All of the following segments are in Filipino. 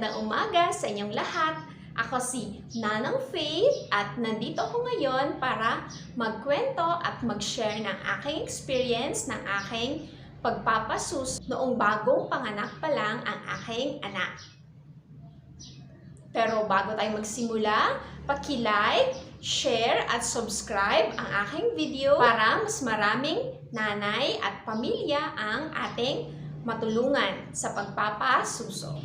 magandang umaga sa inyong lahat. Ako si Nanang Faith at nandito ako ngayon para magkwento at mag-share ng aking experience ng aking pagpapasus noong bagong panganak pa lang ang aking anak. Pero bago tayo magsimula, paki-like, share at subscribe ang aking video para mas maraming nanay at pamilya ang ating matulungan sa pagpapasuso.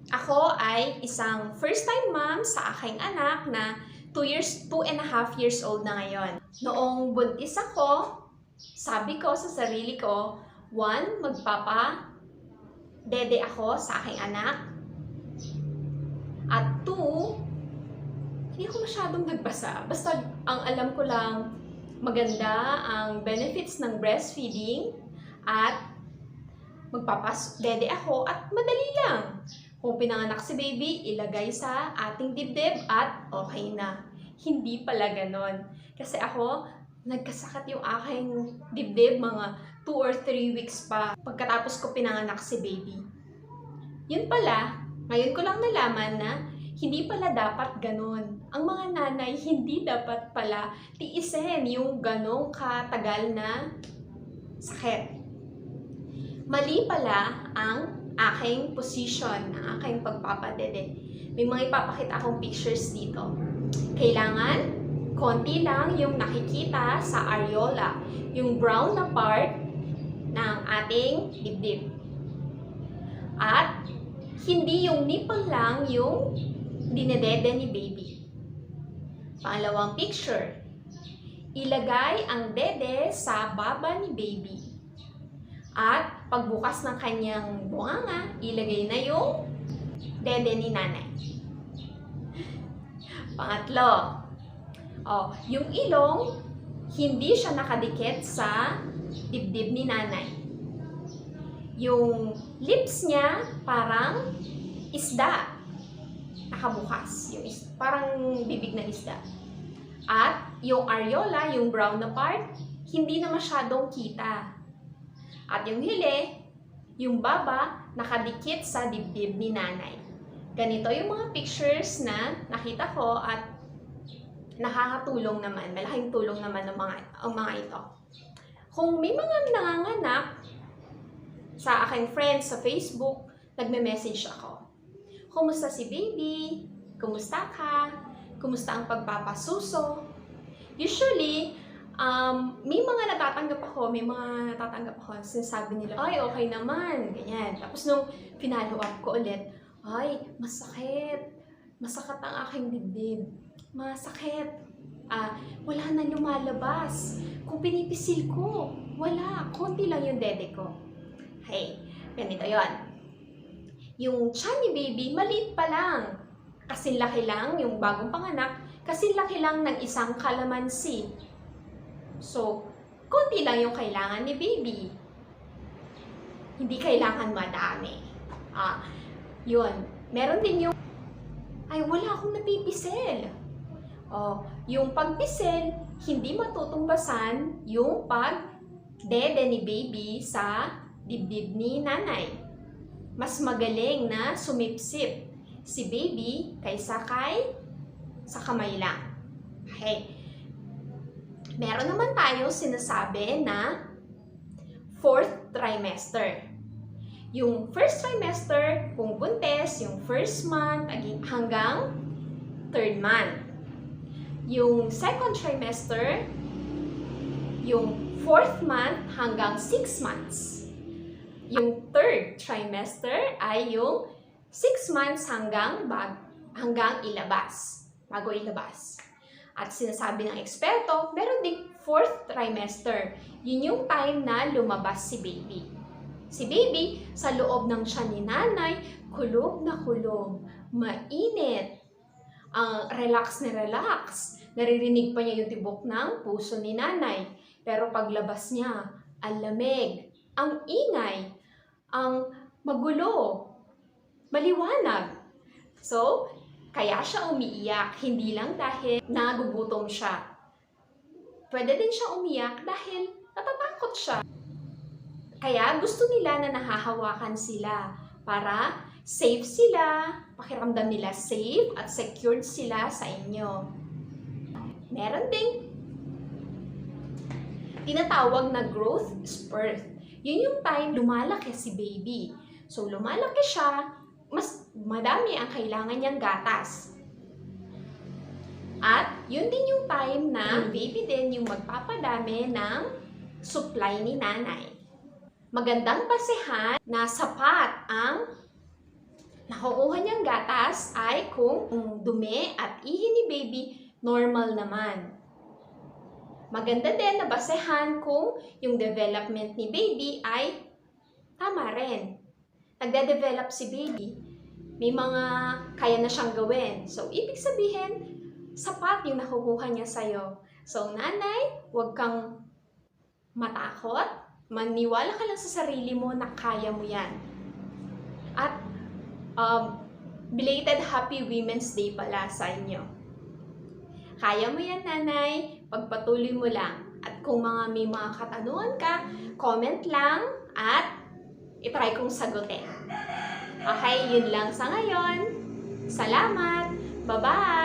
Ako ay isang first-time mom sa aking anak na 2.5 years old na ngayon. Noong buntis ako, sabi ko sa sarili ko, 1, magpapa-dede ako sa aking anak. At 2, hindi ako masyadong nagbasa. Basta ang alam ko lang, maganda ang benefits ng breastfeeding at magpapas-dede ako at madali lang. Kung pinanganak si baby, ilagay sa ating dibdib at okay na. Hindi pala ganon. Kasi ako, nagkasakit yung aking dibdib mga 2 or 3 weeks pa pagkatapos ko pinanganak si baby. Yun pala, ngayon ko lang nalaman na hindi pala dapat ganon. Ang mga nanay, hindi dapat pala tiisin yung ganong katagal na sakit. Mali pala ang aking position, ang aking pagpapadede. May mga ipapakita akong pictures dito. Kailangan, konti lang yung nakikita sa areola, yung brown na part ng ating dibdib. At hindi yung nipple lang yung dinedede ni baby. Pangalawang picture, ilagay ang dede sa baba ni baby. At pagbukas ng kanyang bunganga, ilagay na yung dede ni nanay. Pangatlo, yung ilong, hindi siya nakadikit sa dibdib ni nanay. Yung lips niya parang isda, nakabukas, yung parang bibig ng isda. At yung areola, yung brown na part, hindi na masyadong kita. At yung hili, yung baba, nakadikit sa dibdib ni nanay. Ganito yung mga pictures na nakita ko at nakakatulong naman. Malaking tulong naman ang mga ito. Kung may mga nanganganak sa aking friends sa Facebook, nagme-message ako. Kumusta si baby? Kumusta ka? Kumusta ang pagpapasuso? Usually, may mga natatanggap ako, sinasabi nila, ay, okay naman, ganyan. Tapos nung pinalo up ko ulit, ay, masakit ang aking dibdib, masakit, wala na lumalabas. Kung pinipisil ko, wala, konti lang yung dede ko. Hey, ganito yon. Yung tiyan ni baby, maliit pa lang. Kasing laki lang, yung bagong panganak, kasing laki lang ng isang kalamansi. So, konti lang yung kailangan ni baby. Hindi kailangan madami. Yun. Meron din yung, ay, wala akong napipisil. Yung pagpisil, hindi matutumbasan yung pag-dede ni baby sa dibdib ni nanay. Mas magaling na sumipsip si baby kaysa sa kamay lang. Okay. Meron naman tayo sinasabi na 4th trimester. Yung first trimester, kung buntis, yung first month hanggang 3rd month. Yung second trimester, yung 4th month hanggang 6 months. Yung 3rd trimester ay yung 6 months hanggang bago ilabas. At sinasabi ng eksperto, meron ding 4th trimester. Yun yung time na lumabas si baby. Si baby, sa loob ng tiyan ni nanay, kulog na kulog, mainit, relax na relax. Naririnig pa niya yung tibok ng puso ni nanay. Pero paglabas niya, ang lamig, ang ingay, ang magulo, maliwanag. So, kaya siya umiiyak, hindi lang dahil nagugutom siya. Pwede din siya umiyak dahil natatakot siya. Kaya gusto nila na nahahawakan sila para safe sila, pakiramdam nila safe at secured sila sa inyo. Meron ding tinatawag na growth spurt. Yun yung time lumalaki si baby. So, lumalaki siya, mas madami ang kailangan niyang gatas. At yun din yung time na baby din yung magpapadami ng supply ni nanay. Magandang basehan na sapat ang nakukuha niyang gatas ay kung dumi at ihi ni baby normal naman. Maganda din na basehan kung yung development ni baby ay tama rin. Nagde-develop si baby. May mga kaya na siyang gawin. So, ibig sabihin, sapat yung nakukuha niya sa'yo. So, nanay, huwag kang matakot. Maniwala ka lang sa sarili mo na kaya mo yan. At, belated Happy Women's Day pala sa inyo. Kaya mo yan, nanay. Pagpatuloy mo lang. At kung may mga katanungan ka, comment lang at itry kong sagutin. Okay, yun lang sa ngayon. Salamat! Bye-bye!